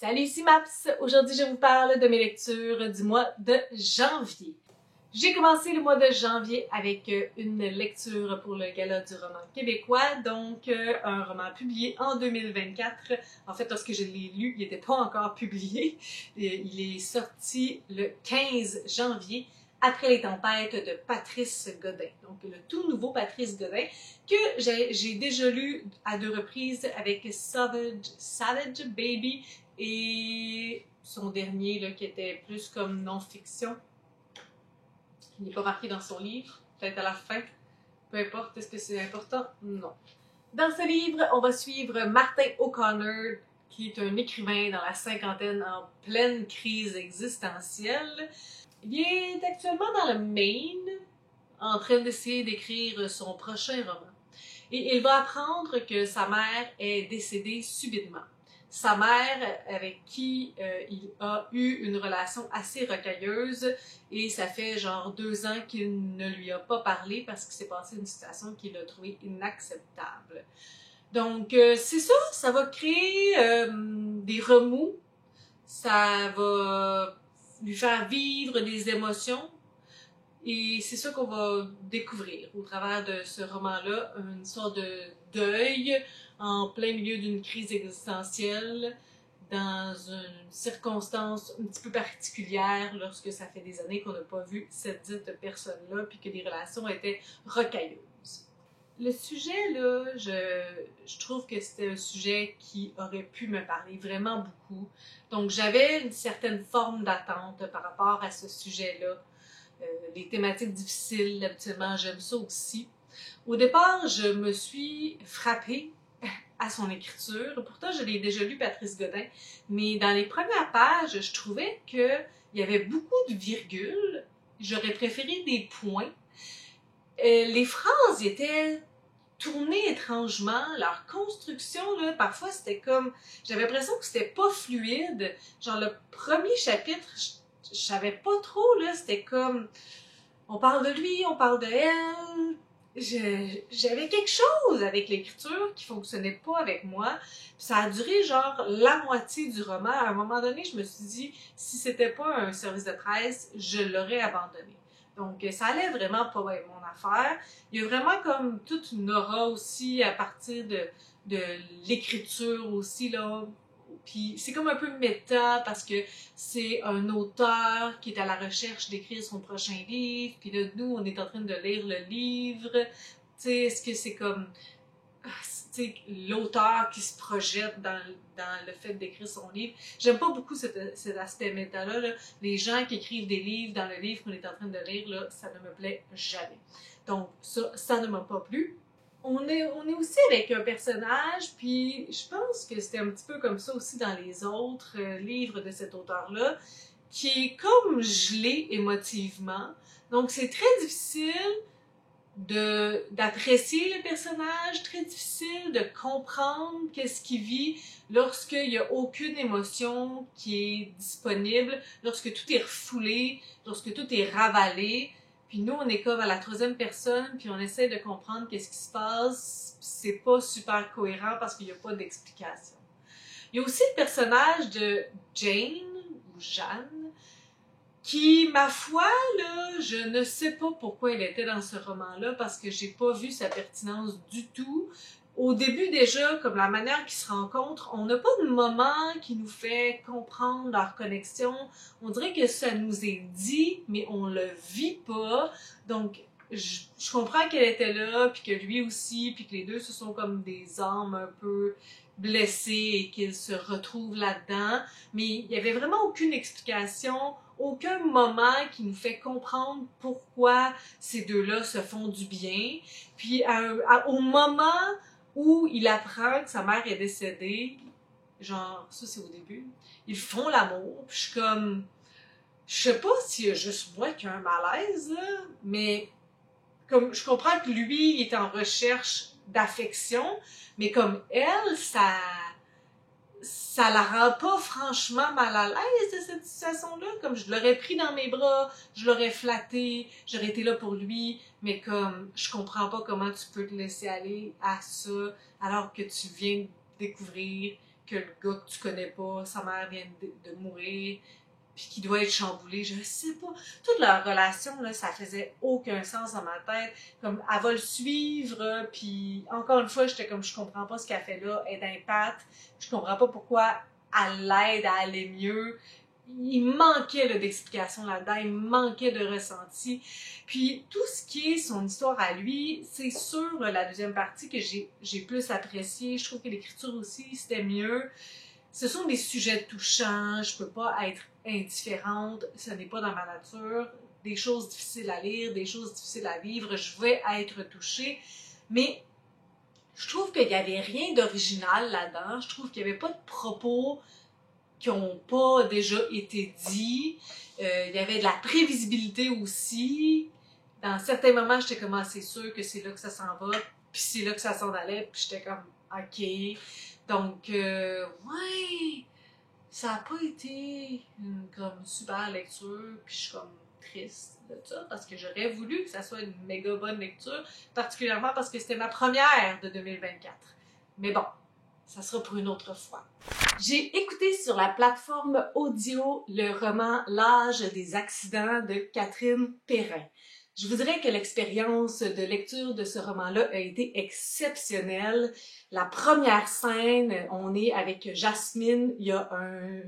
Salut, ici Maps! Aujourd'hui, je vous parle de mes lectures du mois de janvier. J'ai commencé le mois de janvier avec une lecture pour le Gala du roman québécois, donc un roman publié en 2024. En fait, lorsque je l'ai lu, il n'était pas encore publié. Il est sorti le 15 janvier, après les tempêtes de Patrice Godin. Donc, le tout nouveau Patrice Godin, que j'ai déjà lu à 2 reprises avec Savage Baby et son dernier là, qui était plus comme non-fiction. Il n'est pas marqué dans son livre, peut-être à la fin. Peu importe, est-ce que c'est important? Non. Dans ce livre, on va suivre Martin O'Connor, qui est un écrivain dans la cinquantaine en pleine crise existentielle. Il est actuellement dans le Maine, en train d'essayer d'écrire son prochain roman. Et il va apprendre que sa mère est décédée subitement. Sa mère, avec qui il a eu une relation assez rocailleuse, et ça fait genre 2 ans qu'il ne lui a pas parlé parce qu'il s'est passé une situation qu'il a trouvée inacceptable. Donc c'est ça, ça va créer des remous, ça va lui faire vivre des émotions, et c'est ça qu'on va découvrir au travers de ce roman-là, une sorte de deuil en plein milieu d'une crise existentielle, dans une circonstance un petit peu particulière lorsque ça fait des années qu'on n'a pas vu cette dite personne-là puis que les relations étaient rocailleuses. Le sujet, là, je trouve que c'était un sujet qui aurait pu me parler vraiment beaucoup. Donc j'avais une certaine forme d'attente par rapport à ce sujet-là. Les thématiques difficiles, habituellement, j'aime ça aussi. Au départ, je me suis frappée à son écriture. Pourtant, je l'ai déjà lu, Patrice Godin, mais dans les premières pages, je trouvais qu'il y avait beaucoup de virgules. J'aurais préféré des points. Les phrases étaient tournées étrangement. Leur construction, là, parfois, c'était comme... J'avais l'impression que c'était pas fluide. Genre, le premier chapitre, je savais pas trop, là, c'était comme... On parle de lui, on parle de elle. J'avais quelque chose avec l'écriture qui fonctionnait pas avec moi. Puis ça a duré genre la moitié du roman. À un moment donné, je me suis dit, si c'était pas un service de presse, je l'aurais abandonné. Donc ça allait vraiment pas être mon affaire. Il y a vraiment comme toute une aura aussi à partir de l'écriture aussi, là. Puis c'est comme un peu méta parce que c'est un auteur qui est à la recherche d'écrire son prochain livre, puis là, nous, on est en train de lire le livre. Tu sais, est-ce que c'est comme l'auteur qui se projette dans le fait d'écrire son livre? J'aime pas beaucoup cet aspect méta-là. Là. Les gens qui écrivent des livres dans le livre qu'on est en train de lire, là, ça ne me plaît jamais. Donc ça ne m'a pas plu. On est aussi avec un personnage, puis je pense que c'était un petit peu comme ça aussi dans les autres livres de cet auteur-là, qui est comme gelé émotivement. Donc c'est très difficile d'apprécier le personnage, très difficile de comprendre qu'est-ce qu'il vit lorsqu'il n'y a aucune émotion qui est disponible, lorsque tout est refoulé, lorsque tout est ravalé. Puis nous, on est comme à la 3e personne, puis on essaie de comprendre qu'est-ce qui se passe. C'est pas super cohérent parce qu'il n'y a pas d'explication. Il y a aussi le personnage de Jane, ou Jeanne, qui, ma foi, là, je ne sais pas pourquoi elle était dans ce roman-là, parce que j'ai pas vu sa pertinence du tout. Au début déjà, comme la manière qu'ils se rencontrent, on n'a pas de moment qui nous fait comprendre leur connexion. On dirait que ça nous est dit, mais on le vit pas. Donc, je comprends qu'elle était là, puis que lui aussi, puis que les deux, ce sont comme des âmes un peu blessées et qu'ils se retrouvent là-dedans. Mais il y avait vraiment aucune explication, aucun moment qui nous fait comprendre pourquoi ces deux-là se font du bien. Puis au moment où il apprend que sa mère est décédée, genre, ça c'est au début, ils font l'amour, puis je suis comme, je sais pas s'il y a juste moi qui a un malaise, là, mais comme je comprends que lui, il est en recherche d'affection, mais comme elle, ça la rend pas franchement mal à l'aise de cette situation-là. Comme je l'aurais pris dans mes bras, je l'aurais flatté, j'aurais été là pour lui, mais comme je comprends pas comment tu peux te laisser aller à ça alors que tu viens de découvrir que le gars que tu connais pas, sa mère vient de mourir, puis qui doit être chamboulé, je sais pas. Toute leur relation, là, ça faisait aucun sens dans ma tête. Comme, elle va le suivre, puis encore une fois, j'étais comme, je comprends pas ce qu'elle fait là, elle est d'impact, je comprends pas pourquoi elle l'aide à aller mieux. Il manquait d'explications là-dedans, il manquait de ressenti. Puis tout ce qui est son histoire à lui, c'est sûr la deuxième partie que j'ai plus apprécié. Je trouve que l'écriture aussi, c'était mieux. Ce sont des sujets touchants, je peux pas être indifférente, ce n'est pas dans ma nature. Des choses difficiles à lire, des choses difficiles à vivre, je vais être touchée. Mais je trouve qu'il y avait rien d'original là-dedans. Je trouve qu'il y avait pas de propos qui n'ont pas déjà été dits. Il y avait de la prévisibilité aussi. Dans certains moments, j'étais comme, ah, c'est sûr que c'est là que ça s'en va, puis c'est là que ça s'en allait, puis j'étais comme, ok. Donc, ouais, ça n'a pas été une comme super lecture, puis je suis comme triste de ça, parce que j'aurais voulu que ça soit une méga bonne lecture, particulièrement parce que c'était ma première de 2024. Mais bon, ça sera pour une autre fois. J'ai écouté sur la plateforme audio le roman L'âge des accidents de Catherine Perrin. Je vous dirais que l'expérience de lecture de ce roman-là a été exceptionnelle. La première scène, on est avec Jasmine, il y a un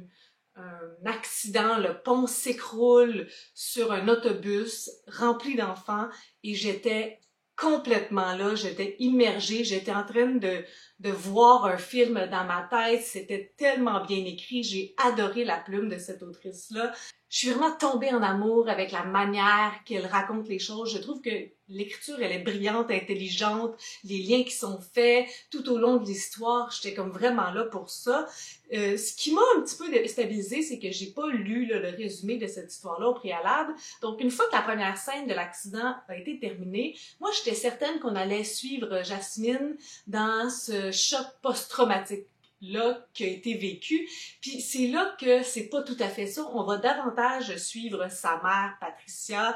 accident, le pont s'écroule sur un autobus rempli d'enfants et j'étais complètement là, j'étais immergée, j'étais en train de voir un film dans ma tête, c'était tellement bien écrit, j'ai adoré la plume de cette autrice-là. Je suis vraiment tombée en amour avec la manière qu'elle raconte les choses. Je trouve que l'écriture, elle est brillante, intelligente, les liens qui sont faits tout au long de l'histoire, j'étais comme vraiment là pour ça. Ce qui m'a un petit peu déstabilisée, c'est que j'ai pas lu là, le résumé de cette histoire-là au préalable. Donc, une fois que la première scène de l'accident a été terminée, moi, j'étais certaine qu'on allait suivre Jasmine dans ce choc post-traumatique là qui a été vécu. Puis c'est là que c'est pas tout à fait ça. On va davantage suivre sa mère, Patricia,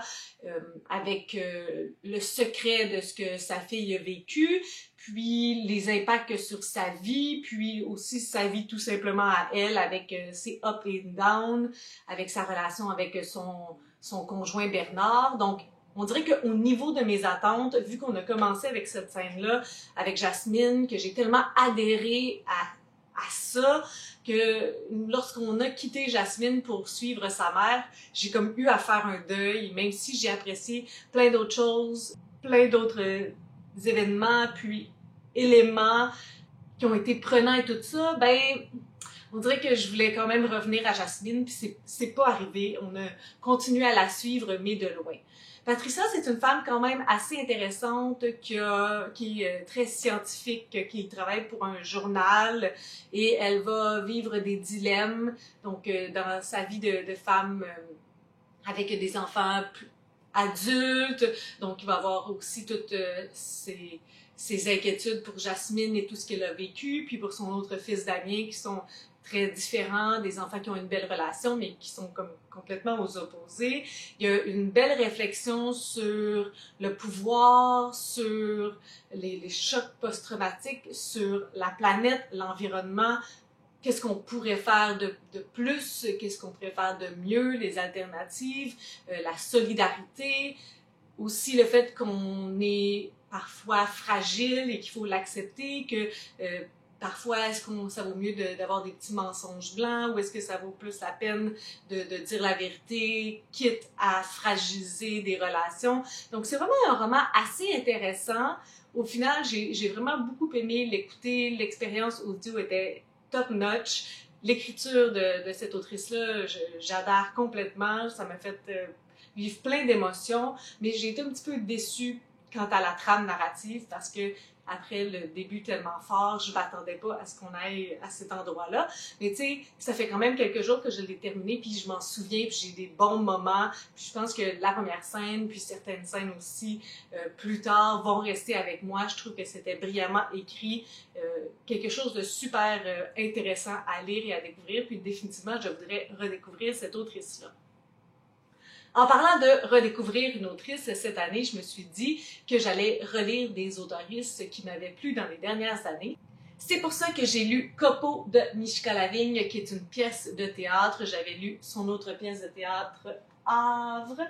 avec le secret de ce que sa fille a vécu, puis les impacts sur sa vie, puis aussi sa vie tout simplement à elle, avec ses up et down, avec sa relation avec son conjoint Bernard. Donc, on dirait qu'au niveau de mes attentes, vu qu'on a commencé avec cette scène-là, avec Jasmine, que j'ai tellement adhéré à ça, que lorsqu'on a quitté Jasmine pour suivre sa mère, j'ai comme eu à faire un deuil, même si j'ai apprécié plein d'autres choses, plein d'autres événements, puis éléments qui ont été prenants et tout ça, ben, on dirait que je voulais quand même revenir à Jasmine, puis c'est pas arrivé. On a continué à la suivre, mais de loin. Patricia, c'est une femme quand même assez intéressante qui est très scientifique, qui travaille pour un journal et elle va vivre des dilemmes donc dans sa vie de femme avec des enfants adultes. Donc, il va avoir aussi toutes ses inquiétudes pour Jasmine et tout ce qu'elle a vécu, puis pour son autre fils Damien qui sont très différents, des enfants qui ont une belle relation, mais qui sont comme complètement aux opposés. Il y a une belle réflexion sur le pouvoir, sur les chocs post-traumatiques, sur la planète, l'environnement, qu'est-ce qu'on pourrait faire de plus, qu'est-ce qu'on pourrait faire de mieux, les alternatives, la solidarité, aussi le fait qu'on est parfois fragile et qu'il faut l'accepter, que parfois, est-ce que ça vaut mieux d'avoir des petits mensonges blancs ou est-ce que ça vaut plus la peine de dire la vérité, quitte à fragiliser des relations? Donc, c'est vraiment un roman assez intéressant. Au final, j'ai vraiment beaucoup aimé l'écouter. L'expérience audio était top-notch. L'écriture de cette autrice-là, j'adore complètement. Ça m'a fait vivre plein d'émotions, mais j'ai été un petit peu déçue quant à la trame narrative parce que après le début tellement fort, je m'attendais pas à ce qu'on aille à cet endroit-là. Mais tu sais, ça fait quand même quelques jours que je l'ai terminé, puis je m'en souviens, puis j'ai des bons moments. Puis je pense que la première scène, puis certaines scènes aussi plus tard vont rester avec moi. Je trouve que c'était brillamment écrit, quelque chose de super intéressant à lire et à découvrir. Puis définitivement, je voudrais redécouvrir cette autrice-là. En parlant de redécouvrir une autrice, cette année, je me suis dit que j'allais relire des autoristes qui m'avaient plu dans les dernières années. C'est pour ça que j'ai lu Copeau de Mishka Lavigne, qui est une pièce de théâtre. J'avais lu son autre pièce de théâtre, Havre,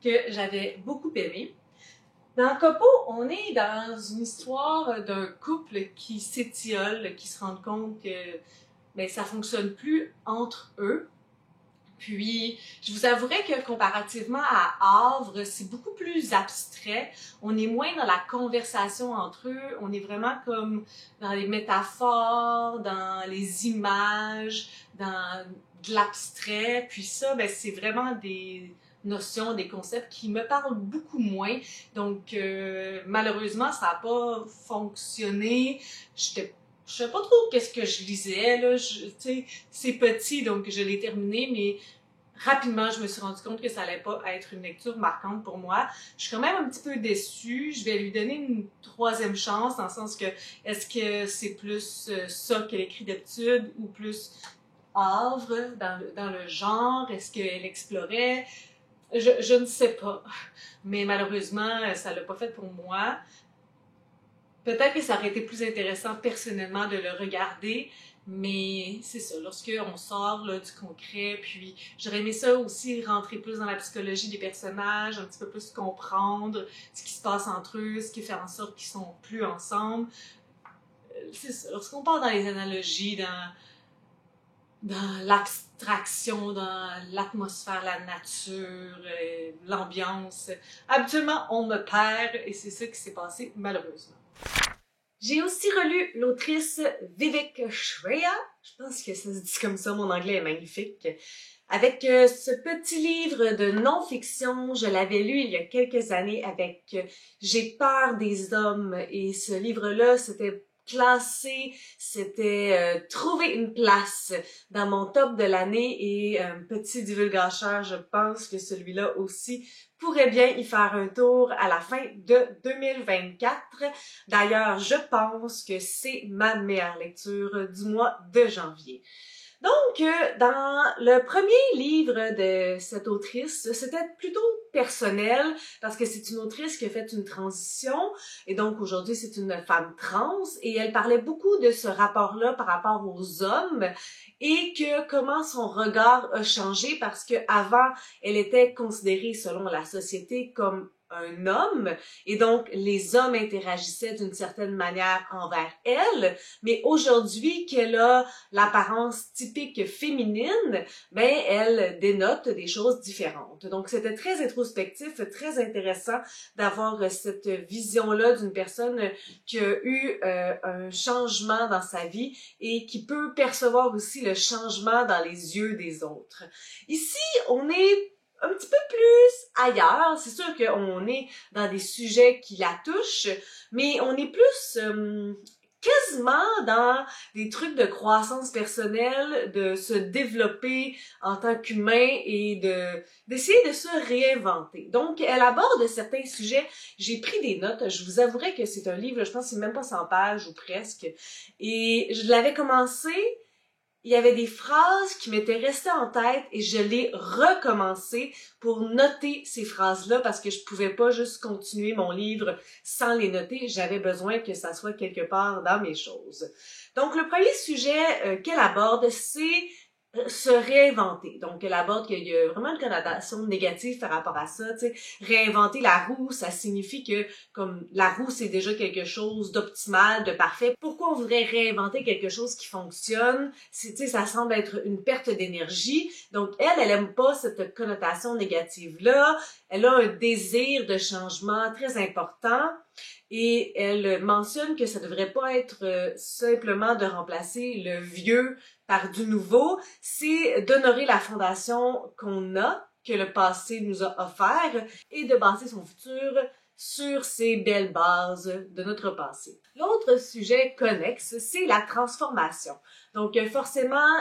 que j'avais beaucoup aimé. Dans Copeau, on est dans une histoire d'un couple qui s'étiole, qui se rend compte que ça fonctionne plus entre eux. Puis, je vous avouerai que comparativement à Havre, c'est beaucoup plus abstrait. On est moins dans la conversation entre eux. On est vraiment comme dans les métaphores, dans les images, dans de l'abstrait. Puis ça, c'est vraiment des notions, des concepts qui me parlent beaucoup moins. Donc, malheureusement, ça n'a pas fonctionné. Je sais pas trop qu'est-ce que je lisais, là, c'est petit, donc je l'ai terminé, mais rapidement, je me suis rendu compte que ça allait pas être une lecture marquante pour moi. Je suis quand même un petit peu déçue. Je vais lui donner une troisième chance, dans le sens que, est-ce que c'est plus ça qu'elle écrit d'habitude, ou plus Havre dans le genre? Est-ce qu'elle explorait? Je ne sais pas. Mais malheureusement, ça l'a pas fait pour moi. Peut-être que ça aurait été plus intéressant personnellement de le regarder, mais c'est ça, lorsqu'on sort là, du concret, puis j'aurais aimé ça aussi rentrer plus dans la psychologie des personnages, un petit peu plus comprendre ce qui se passe entre eux, ce qui fait en sorte qu'ils sont plus ensemble. C'est ça, lorsqu'on part dans les analogies, dans l'abstraction, dans l'atmosphère, la nature, l'ambiance, habituellement on me perd, et c'est ça qui s'est passé malheureusement. J'ai aussi relu l'autrice Vivek Shraya, je pense que ça se dit comme ça, mon anglais est magnifique, avec ce petit livre de non-fiction. Je l'avais lu il y a quelques années avec J'ai peur des hommes, et ce livre-là, c'était classé, c'était trouver une place dans mon top de l'année, et petit divulgateur, je pense que celui-là aussi pourrait bien y faire un tour à la fin de 2024. D'ailleurs, je pense que c'est ma meilleure lecture du mois de janvier. Donc, dans le premier livre de cette autrice, c'était plutôt personnel, parce que c'est une autrice qui a fait une transition, et donc aujourd'hui c'est une femme trans, et elle parlait beaucoup de ce rapport-là par rapport aux hommes, et que comment son regard a changé, parce que avant elle était considérée selon la société comme un homme, et donc les hommes interagissaient d'une certaine manière envers elle, mais aujourd'hui qu'elle a l'apparence typique féminine, elle dénote des choses différentes. Donc c'était très introspectif, très intéressant d'avoir cette vision-là d'une personne qui a eu un changement dans sa vie et qui peut percevoir aussi le changement dans les yeux des autres. Ici, on est un petit peu plus ailleurs. C'est sûr qu'on est dans des sujets qui la touchent, mais on est plus quasiment dans des trucs de croissance personnelle, de se développer en tant qu'humain et d'essayer de se réinventer. Donc, elle aborde certains sujets. J'ai pris des notes. Je vous avouerai que c'est un livre, je pense que c'est même pas 100 pages ou presque. Et je l'avais commencé. Il y avait des phrases qui m'étaient restées en tête, et je l'ai recommencé pour noter ces phrases-là, parce que je pouvais pas juste continuer mon livre sans les noter. J'avais besoin que ça soit quelque part dans mes choses. Donc, le premier sujet qu'elle aborde, c'est se réinventer. Donc, elle aborde qu'il y a vraiment une connotation négative par rapport à ça. Tu sais, réinventer la roue, ça signifie que comme la roue, c'est déjà quelque chose d'optimal, de parfait. Pourquoi on voudrait réinventer quelque chose qui fonctionne? Tu sais, ça semble être une perte d'énergie. Donc, elle aime pas cette connotation négative-là. Elle a un désir de changement très important. Et elle mentionne que ça devrait pas être simplement de remplacer le vieux par du nouveau, c'est d'honorer la fondation qu'on a, que le passé nous a offert, et de baser son futur sur ces belles bases de notre passé. L'autre sujet connexe, c'est la transformation. Donc forcément,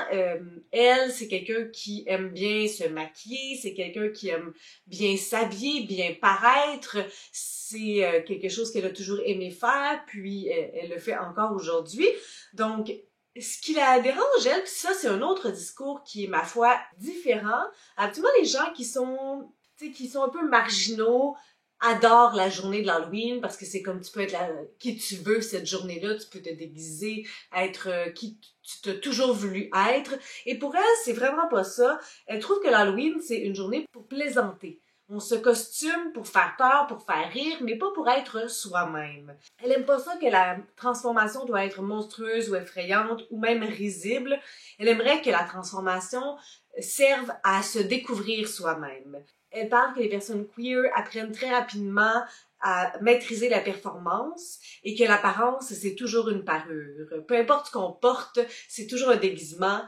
elle, c'est quelqu'un qui aime bien se maquiller, c'est quelqu'un qui aime bien s'habiller, bien paraître. C'est quelque chose qu'elle a toujours aimé faire, puis elle le fait encore aujourd'hui. Donc, ce qui la dérange, elle, puis ça, c'est un autre discours qui est, ma foi, différent. Habituellement, les gens qui sont un peu marginaux, adore la journée de l'Halloween parce que c'est comme tu peux être qui tu veux cette journée-là, tu peux te déguiser, être qui tu t'as toujours voulu être. Et pour elle, c'est vraiment pas ça. Elle trouve que l'Halloween, c'est une journée pour plaisanter. On se costume pour faire peur, pour faire rire, mais pas pour être soi-même. Elle aime pas ça que la transformation doit être monstrueuse ou effrayante ou même risible. Elle aimerait que la transformation serve à se découvrir soi-même. Elle parle que les personnes queer apprennent très rapidement à maîtriser la performance et que l'apparence, c'est toujours une parure. Peu importe ce qu'on porte, c'est toujours un déguisement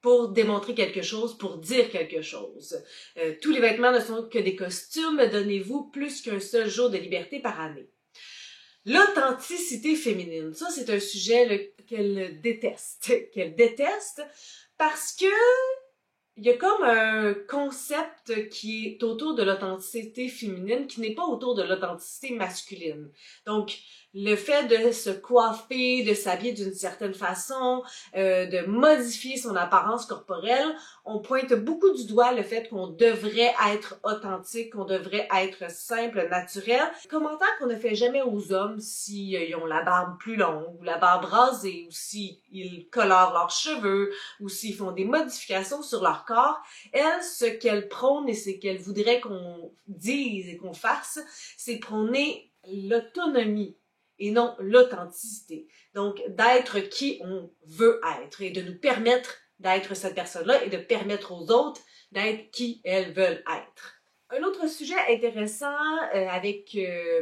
pour démontrer quelque chose, pour dire quelque chose. Tous les vêtements ne sont que des costumes, donnez-vous plus qu'un seul jour de liberté par année. L'authenticité féminine, ça c'est un sujet qu'elle déteste parce que il y a comme un concept qui est autour de l'authenticité féminine qui n'est pas autour de l'authenticité masculine. Donc, le fait de se coiffer, de s'habiller d'une certaine façon, de modifier son apparence corporelle, on pointe beaucoup du doigt le fait qu'on devrait être authentique, qu'on devrait être simple, naturel. Commentaire qu'on ne fait jamais aux hommes s'ils ont la barbe plus longue, ou la barbe rasée, ou s'ils colorent leurs cheveux, ou s'ils font des modifications sur leur corps. Elle, ce qu'elle prône et ce qu'elle voudrait qu'on dise et qu'on fasse, c'est prôner l'autonomie et non l'authenticité. Donc, d'être qui on veut être et de nous permettre d'être cette personne-là et de permettre aux autres d'être qui elles veulent être. Un autre sujet intéressant avec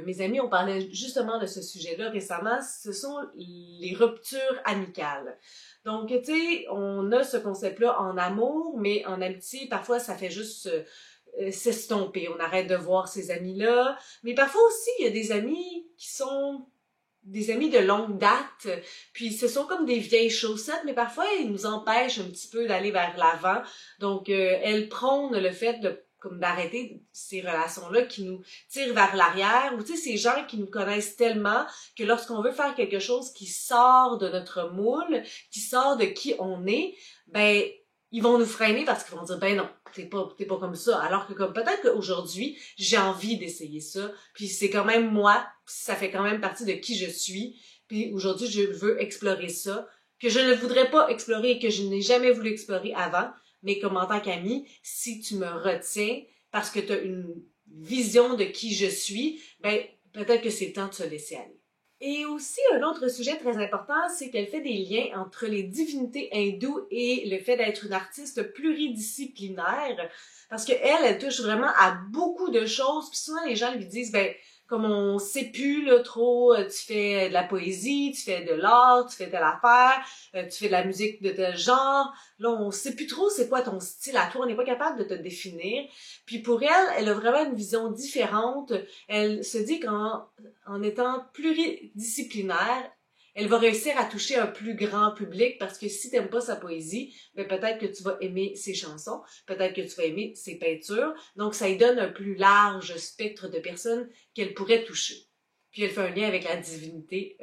mes amis, on parlait justement de ce sujet-là récemment, ce sont les ruptures amicales. Donc, tu sais, on a ce concept-là en amour, mais en amitié, parfois, ça fait juste s'estomper. On arrête de voir ces amis-là. Mais parfois aussi, il y a des amis qui sont des amis de longue date, puis ce sont comme des vieilles chaussettes, mais parfois ils nous empêchent un petit peu d'aller vers l'avant. Donc, elles prônent le fait de comme d'arrêter ces relations-là qui nous tirent vers l'arrière, ou tu sais, ces gens qui nous connaissent tellement que lorsqu'on veut faire quelque chose qui sort de notre moule, qui sort de qui on est, ben ils vont nous freiner parce qu'ils vont dire ben non, t'es pas comme ça. Alors que comme peut-être qu'aujourd'hui, j'ai envie d'essayer ça, puis c'est quand même moi, ça fait quand même partie de qui je suis, puis aujourd'hui je veux explorer ça, que je ne voudrais pas explorer et que je n'ai jamais voulu explorer avant, mais comme en tant qu'ami, si tu me retiens parce que tu as une vision de qui je suis, ben peut-être que c'est temps de se laisser aller. Et aussi, un autre sujet très important, c'est qu'elle fait des liens entre les divinités hindoues et le fait d'être une artiste pluridisciplinaire. Parce elle touche vraiment à beaucoup de choses. Puis souvent, les gens lui disent, ben, comme on sait plus là, trop, tu fais de la poésie, tu fais de l'art, tu fais telle affaire, tu fais de la musique de tel genre. Là, on sait plus trop c'est quoi ton style à toi, on n'est pas capable de te définir. Puis pour elle, elle a vraiment une vision différente. Elle se dit en étant pluridisciplinaire, elle va réussir à toucher un plus grand public parce que si t'aimes pas sa poésie, ben peut-être que tu vas aimer ses chansons, peut-être que tu vas aimer ses peintures. Donc, ça lui donne un plus large spectre de personnes qu'elle pourrait toucher. Puis elle fait un lien avec la divinité,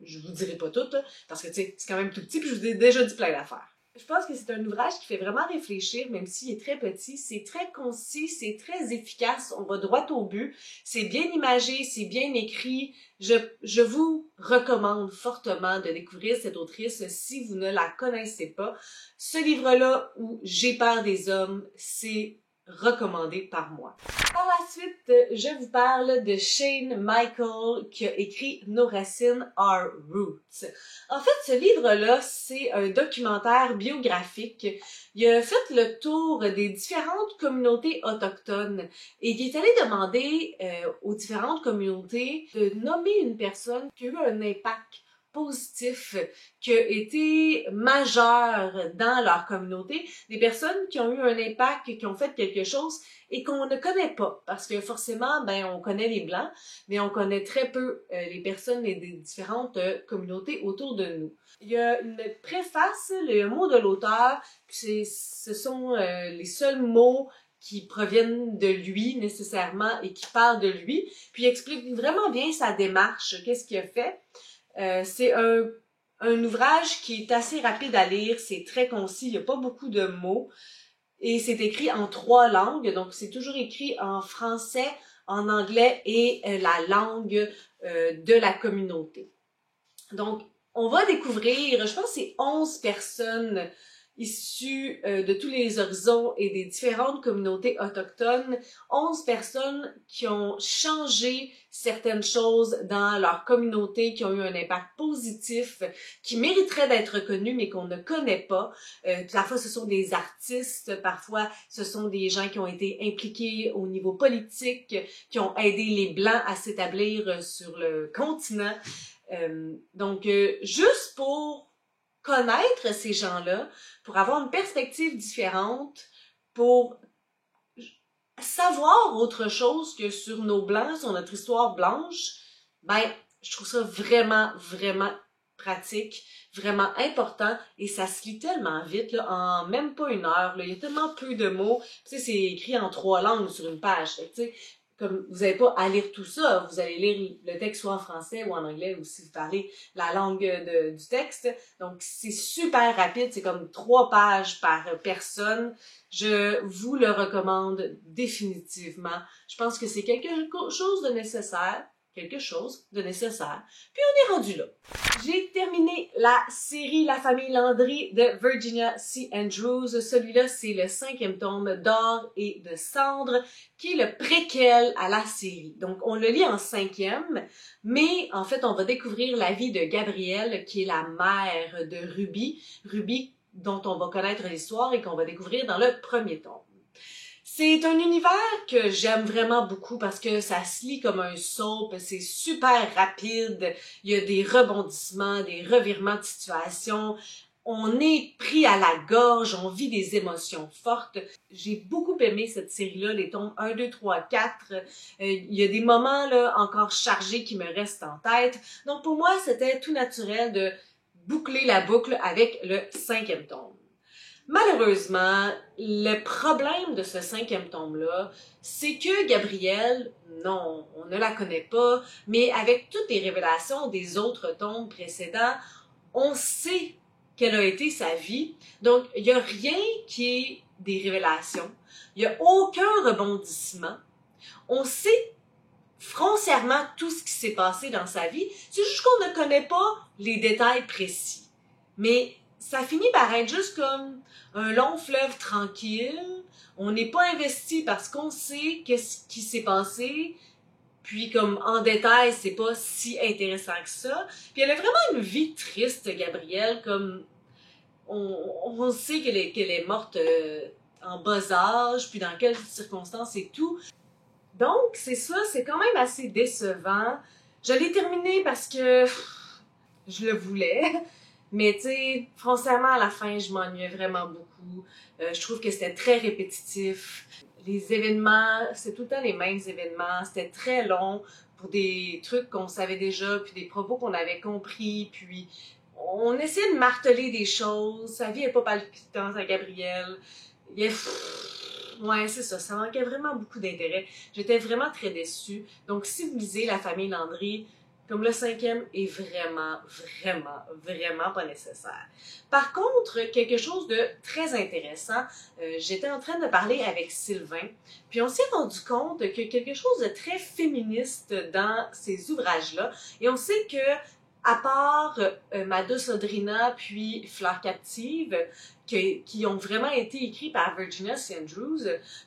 je vous dirai pas tout, parce que tu sais, c'est quand même tout petit, puis je vous ai déjà dit plein d'affaires. Je pense que c'est un ouvrage qui fait vraiment réfléchir, même s'il est très petit. C'est très concis, c'est très efficace, on va droit au but. C'est bien imagé, c'est bien écrit. Je vous recommande fortement de découvrir cette autrice si vous ne la connaissez pas. Ce livre-là, où J'ai peur des hommes, c'est recommandé par moi. Par la suite, je vous parle de Shane Michael qui a écrit Nos racines are roots. En fait, ce livre-là, c'est un documentaire biographique. Il a fait le tour des différentes communautés autochtones et il est allé demander aux différentes communautés de nommer une personne qui a eu un impact positif, qui a été majeur dans leur communauté, des personnes qui ont eu un impact, qui ont fait quelque chose et qu'on ne connaît pas, parce que forcément, ben, on connaît les Blancs, mais on connaît très peu les personnes des différentes communautés autour de nous. Il y a une préface, le mot de l'auteur, ce sont les seuls mots qui proviennent de lui nécessairement et qui parlent de lui, puis il explique vraiment bien sa démarche, qu'est-ce qu'il a fait. C'est un ouvrage qui est assez rapide à lire, c'est très concis, il n'y a pas beaucoup de mots et c'est écrit en 3 langues, donc c'est toujours écrit en français, en anglais et la langue de la communauté. Donc, on va découvrir, je pense que c'est 11 personnes issues de tous les horizons et des différentes communautés autochtones, 11 personnes qui ont changé certaines choses dans leur communauté, qui ont eu un impact positif, qui mériteraient d'être reconnus mais qu'on ne connaît pas. Parfois ce sont des artistes, parfois ce sont des gens qui ont été impliqués au niveau politique, qui ont aidé les Blancs à s'établir sur le continent. Donc, juste pour connaître ces gens-là, pour avoir une perspective différente, pour savoir autre chose que sur nos Blancs, sur notre histoire blanche, ben, je trouve ça vraiment, vraiment pratique, vraiment important, et ça se lit tellement vite, là, en même pas une heure, là, il y a tellement peu de mots, tu sais, c'est écrit en 3 langues sur une page, tu sais, comme vous n'avez pas à lire tout ça, vous allez lire le texte soit en français ou en anglais, ou si vous parlez la langue du texte. Donc, c'est super rapide, c'est comme 3 pages par personne. Je vous le recommande définitivement. Je pense que c'est quelque chose de nécessaire. Puis on est rendu là. J'ai terminé la série La famille Landry de Virginia C. Andrews. Celui-là, c'est le 5e tome d'Or et de Cendre, qui est le préquel à la série. Donc, on le lit en 5e, mais en fait, on va découvrir la vie de Gabrielle, qui est la mère de Ruby. Ruby, dont on va connaître l'histoire et qu'on va découvrir dans le 1er tome. C'est un univers que j'aime vraiment beaucoup parce que ça se lit comme un soap, c'est super rapide, il y a des rebondissements, des revirements de situation, on est pris à la gorge, on vit des émotions fortes. J'ai beaucoup aimé cette série-là, les tomes 1, 2, 3, 4. Il y a des moments là encore chargés qui me restent en tête. Donc pour moi, c'était tout naturel de boucler la boucle avec le 5e tome. Malheureusement, le problème de ce 5e tome-là, c'est que Gabrielle, non, on ne la connaît pas, mais avec toutes les révélations des autres tomes précédents, on sait quelle a été sa vie. Donc, il n'y a rien qui est des révélations. Il n'y a aucun rebondissement. On sait foncièrement tout ce qui s'est passé dans sa vie. C'est juste qu'on ne connaît pas les détails précis. Mais ça finit par être juste comme un long fleuve tranquille. On n'est pas investi parce qu'on sait qu'est-ce qui s'est passé. Puis comme en détail, c'est pas si intéressant que ça. Puis elle a vraiment une vie triste, Gabrielle, comme on sait qu'elle est morte en bas âge, puis dans quelles circonstances et tout. Donc, c'est ça, c'est quand même assez décevant. Je l'ai terminé parce que je le voulais. Mais tu sais, foncièrement, à la fin, je m'ennuyais vraiment beaucoup. Je trouve que c'était très répétitif. Les événements, c'est tout le temps les mêmes événements. C'était très long pour des trucs qu'on savait déjà, puis des propos qu'on avait compris, puis on essayait de marteler des choses. Sa vie n'est pas palpitante à Gabrielle. Ouais, c'est ça. Ça manquait vraiment beaucoup d'intérêt. J'étais vraiment très déçue. Donc, si vous lisez La famille Landry, comme le 5e est vraiment, vraiment, vraiment pas nécessaire. Par contre, quelque chose de très intéressant, j'étais en train de parler avec Sylvain, puis on s'est rendu compte que quelque chose de très féministe dans ces ouvrages-là, et on sait que à part Ma douce Audrina puis Fleur captive, qui ont vraiment été écrits par Virginia C. Andrews,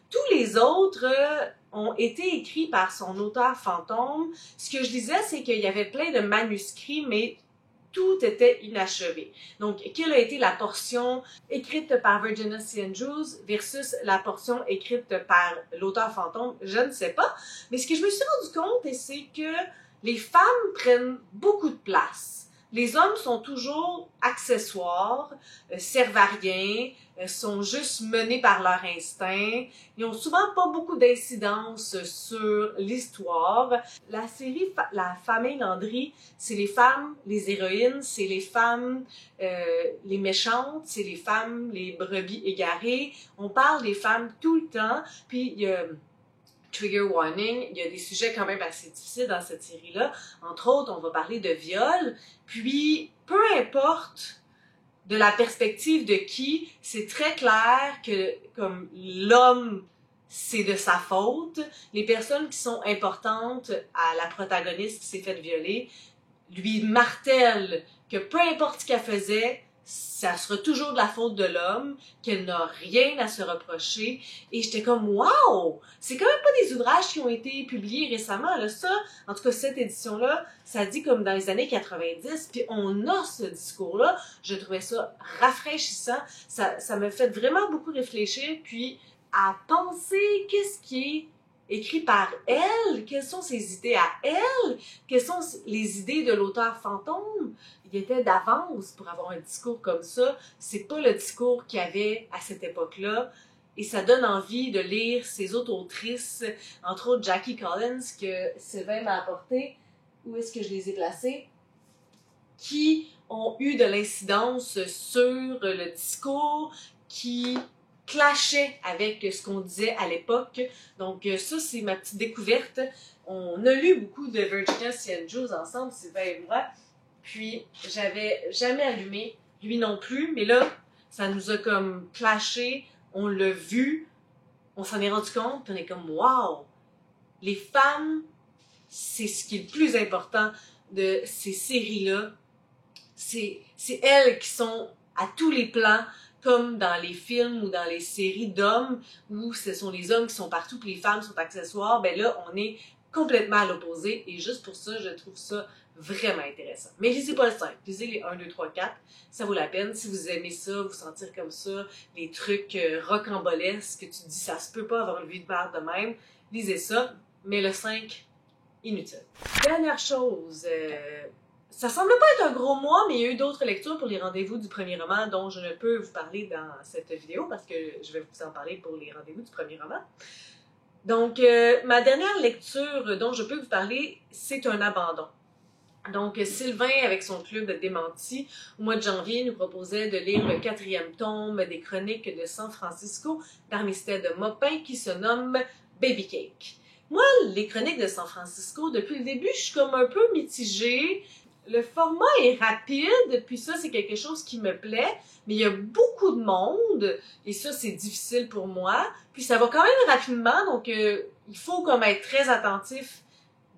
tous les autres ont été écrits par son auteur fantôme. Ce que je disais, c'est qu'il y avait plein de manuscrits, mais tout était inachevé. Donc, quelle a été la portion écrite par Virginia C. Andrews versus la portion écrite par l'auteur fantôme, je ne sais pas. Mais ce que je me suis rendu compte, c'est que les femmes prennent beaucoup de place. Les hommes sont toujours accessoires, servent à rien, sont juste menés par leur instinct. Ils ont souvent pas beaucoup d'incidence sur l'histoire. La série La famille Landry, c'est les femmes, les héroïnes, c'est les femmes, les méchantes, c'est les femmes, les brebis égarées. On parle des femmes tout le temps, puis il y a trigger warning, il y a des sujets quand même assez difficiles dans cette série-là. Entre autres, on va parler de viol. Puis, peu importe de la perspective de qui, c'est très clair que comme l'homme c'est de sa faute. Les personnes qui sont importantes à la protagoniste qui s'est faite violer lui martèlent que peu importe ce qu'elle faisait, ça sera toujours de la faute de l'homme, qu'elle n'a rien à se reprocher. Et j'étais comme, wow! C'est quand même pas des ouvrages qui ont été publiés récemment, là. Ça, en tout cas, cette édition-là, ça dit comme dans les années 90, puis on a ce discours-là. Je trouvais ça rafraîchissant. Ça me fait vraiment beaucoup réfléchir, puis à penser qu'est-ce qui est écrit par elle, quelles sont ses idées à elle, quelles sont les idées de l'auteur fantôme. Il était d'avance pour avoir un discours comme ça. C'est pas le discours qu'il y avait à cette époque-là. Et ça donne envie de lire ces autres autrices, entre autres Jackie Collins, que Sylvain m'a apporté. Où est-ce que je les ai placées? Qui ont eu de l'incidence sur le discours, qui clashait avec ce qu'on disait à l'époque. Donc ça, c'est ma petite découverte. On a lu beaucoup de Virginia C. Andrews ensemble, Sylvain et moi. Puis, j'avais jamais allumé, lui non plus, mais là, ça nous a comme clashé, on l'a vu, on s'en est rendu compte, puis on est comme, wow! Les femmes, c'est ce qui est le plus important de ces séries-là. C'est elles qui sont à tous les plans, comme dans les films ou dans les séries d'hommes, où ce sont les hommes qui sont partout, puis les femmes sont accessoires. Ben là, on est complètement à l'opposé, et juste pour ça, je trouve ça vraiment intéressant. Mais lisez pas le 5, lisez les 1, 2, 3, 4, ça vaut la peine. Si vous aimez ça, vous sentir comme ça, les trucs rocambolesques, que tu te dis ça se peut pas avoir une vie de merde de même, lisez ça, mais le 5, inutile. Dernière chose, ça semble pas être un gros mois, mais il y a eu d'autres lectures pour les rendez-vous du premier roman dont je ne peux vous parler dans cette vidéo parce que je vais vous en parler pour les rendez-vous du premier roman. Donc, ma dernière lecture dont je peux vous parler, c'est un abandon. Donc, Sylvain, avec son club de démenti, au mois de janvier, nous proposait de lire le 4e tome des Chroniques de San Francisco d'Armistead Maupin qui se nomme Baby Cake. Moi, les Chroniques de San Francisco, depuis le début, je suis comme un peu mitigée. Le format est rapide, puis ça, c'est quelque chose qui me plaît, mais il y a beaucoup de monde, et ça, c'est difficile pour moi. Puis ça va quand même rapidement, donc il faut comme être très attentif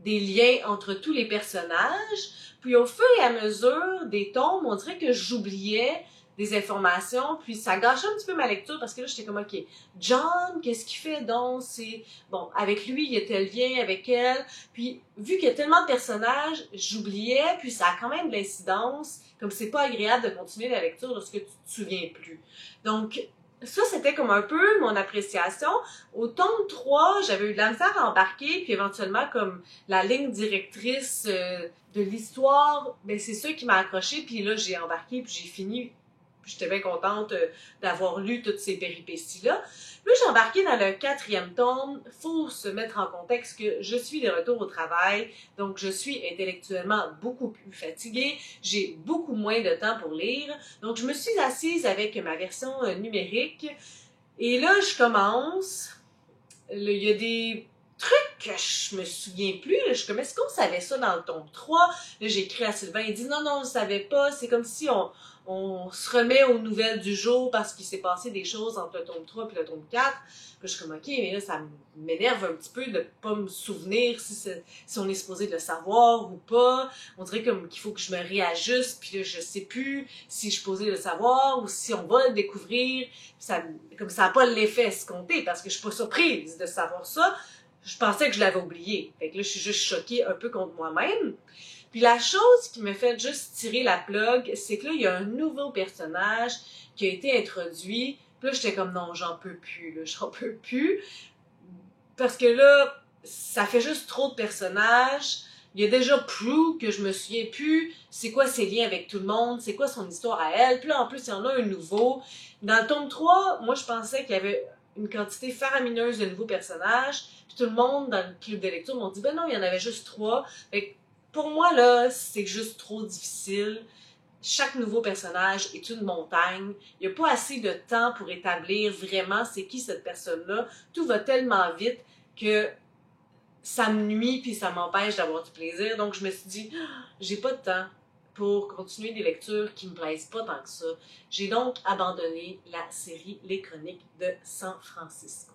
des liens entre tous les personnages. Puis au fur et à mesure des tomes, on dirait que j'oubliais des informations, puis ça gâchait un petit peu ma lecture parce que là, j'étais comme, OK, John, qu'est-ce qu'il fait donc? C'est, bon, avec lui, il y a tel lien avec elle, puis vu qu'il y a tellement de personnages, j'oubliais, puis ça a quand même de l'incidence, comme c'est pas agréable de continuer la lecture lorsque tu te souviens plus. Donc, ça, c'était comme un peu mon appréciation. Au tome 3, j'avais eu de la misère à embarquer, puis éventuellement, comme la ligne directrice de l'histoire, ben c'est ça qui m'a accroché, puis là, j'ai embarqué, puis j'ai fini. J'étais bien contente d'avoir lu toutes ces péripéties-là. Là, j'ai embarqué dans le 4e tome. Faut se mettre en contexte que je suis de retour au travail, donc je suis intellectuellement beaucoup plus fatiguée. J'ai beaucoup moins de temps pour lire. Donc, je me suis assise avec ma version numérique. Et là, je commence. Il y a des trucs que je me souviens plus. Là. Je suis comme, est-ce qu'on savait ça dans le tome 3? Là, j'ai écrit à Sylvain, il dit non, on ne savait pas. C'est comme si on se remet aux nouvelles du jour parce qu'il s'est passé des choses entre le tome 3 et le tome 4. Puis je suis comme, OK, mais là, ça m'énerve un petit peu de pas me souvenir si on est supposé de le savoir ou pas. On dirait comme qu'il faut que je me réajuste, puis là, je sais plus si je suis supposée le savoir ou si on va le découvrir. Ça, comme ça n'a pas l'effet escompté parce que je suis pas surprise de savoir ça. Je pensais que je l'avais oublié. Fait que là, je suis juste choquée un peu contre moi-même. Puis la chose qui me fait juste tirer la plug, c'est que là, il y a un nouveau personnage qui a été introduit. Puis là, j'étais comme, non, j'en peux plus, là, j'en peux plus. Parce que là, ça fait juste trop de personnages. Il y a déjà Prue, que je me souviens plus, c'est quoi ses liens avec tout le monde, c'est quoi son histoire à elle. Puis là, en plus, il y en a un nouveau. Dans le tome 3, moi, je pensais qu'il y avait une quantité faramineuse de nouveaux personnages. Puis tout le monde, dans le club de lecture, m'ont dit, ben non, il y en avait juste 3. Fait que pour moi, là, c'est juste trop difficile. Chaque nouveau personnage est une montagne. Il n'y a pas assez de temps pour établir vraiment c'est qui cette personne-là. Tout va tellement vite que ça me nuit puis ça m'empêche d'avoir du plaisir. Donc, je me suis dit, j'ai pas de temps pour continuer des lectures qui me plaisent pas tant que ça. J'ai donc abandonné la série Les Chroniques de San Francisco.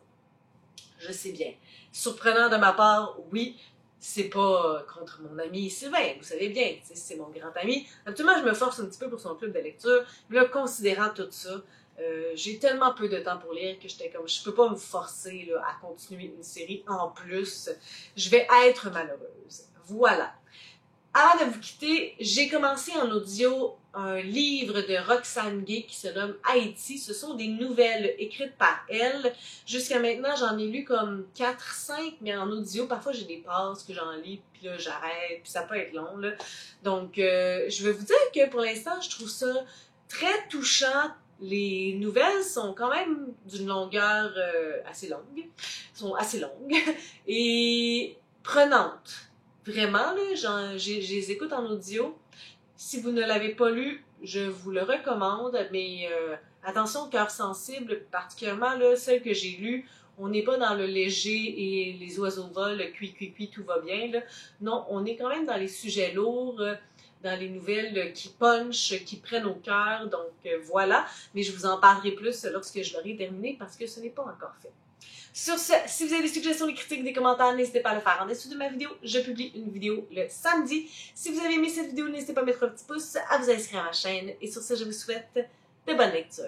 Je sais bien. Surprenant de ma part, oui. C'est pas contre mon ami Sylvain, vous savez bien, c'est mon grand ami. Habituellement, je me force un petit peu pour son club de lecture, mais là, considérant tout ça, j'ai tellement peu de temps pour lire que j'étais comme, je peux pas me forcer là, à continuer une série en plus. Je vais être malheureuse. Voilà. Avant de vous quitter, j'ai commencé en audio un livre de Roxane Gay qui se nomme Haïti. Ce sont des nouvelles écrites par elle. Jusqu'à maintenant, j'en ai lu comme 4, 5, mais en audio, parfois j'ai des passes que j'en lis, puis là j'arrête, puis ça peut être long, là. Donc, je vais vous dire que pour l'instant, je trouve ça très touchant. Les nouvelles sont quand même d'une longueur assez longue, sont assez longues et prenantes. Vraiment, là, je les écoute en audio. Si vous ne l'avez pas lu, je vous le recommande, mais attention au cœur sensible, particulièrement là, celle que j'ai lue, on n'est pas dans le léger et les oiseaux volent, cuit, tout va bien. Là. Non, on est quand même dans les sujets lourds, dans les nouvelles qui punchent, qui prennent au cœur, donc voilà. Mais je vous en parlerai plus lorsque je l'aurai terminé parce que ce n'est pas encore fait. Sur ce, si vous avez des suggestions, des critiques, des commentaires, n'hésitez pas à le faire en dessous de ma vidéo. Je publie une vidéo le samedi. Si vous avez aimé cette vidéo, n'hésitez pas à mettre un petit pouce, à vous inscrire à ma chaîne. Et sur ce, je vous souhaite de bonnes lectures.